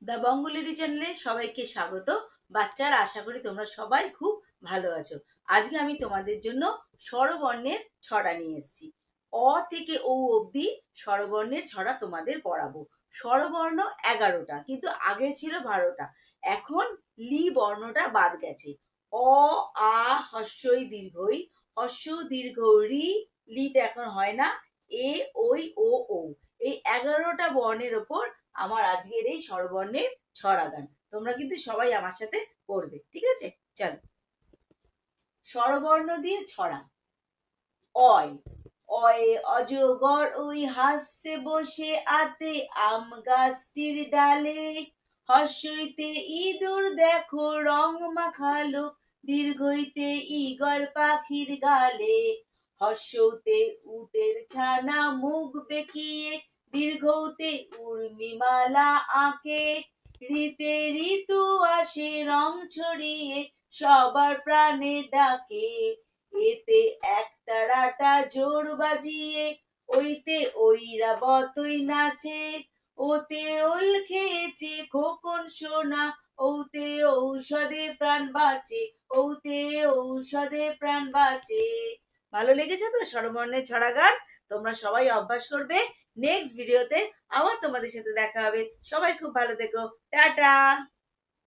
The বঙ্গলিডি চ্যানেলে সবাইকে স্বাগত। বাচ্চারা, আশা করি তোমরা সবাই খুব ভালো আছো। আজকে আমি তোমাদের জন্য স্বরবর্ণের ছড়া নিয়ে এসেছি। অ থেকে ও অবধি স্বরবর্ণের ছড়া তোমাদের পড়াবো। স্বরবর্ণ 11টা, কিন্তু আগে ছিল 12টা। এখন লি বর্ণটা বাদ গেছে। অ, আ, হস্যই দীর্ঘই, হস্য দীর্ঘ রি, লিটা এখন হয় না। এ, ওই, ও, ও, এই 11টা বর্ণের ওপর আমার আজকের এই স্বরবর্ণের ছড়া গান। তোমরা কিন্তু সবাই আমার সাথে পড়বে, ঠিক আছে? চলো, স্বরবর্ণ দিয়ে ছড়া। অয়, অয়ে অজগর ওই হাসছে বসে আতে আম গাছটির ডালে। হর্ষইতে ইঁদুর দেখো রং মাখালো, দীর্ঘইতে ঈগল পাখির গালে। হর্ষতে উটের ছানা মুখ বেঁকিয়ে, দীর্ঘতে উর্মিমালা আঁকে। ঋতে ঋতু আসে রং ছড়িয়ে, সবার প্রাণে ডাকে। এতে একতারাটা জোর বাজিয়ে, ওইতে ঐরাবতই নাচে। ওতে ওল খেয়েছে খোকন সোনা, ওতে ঔষধে প্রাণ বাঁচে, ওতে ঔষধে প্রাণ বাঁচে। ভালো লেগেছে তো স্বরবর্ণের ছড়া গান? তোমরা সবাই অভ্যাস করবে। নেক্সট ভিডিওতে আবার তোমাদের সাথে দেখা হবে। সবাই খুব ভালো থেকো। টাটা।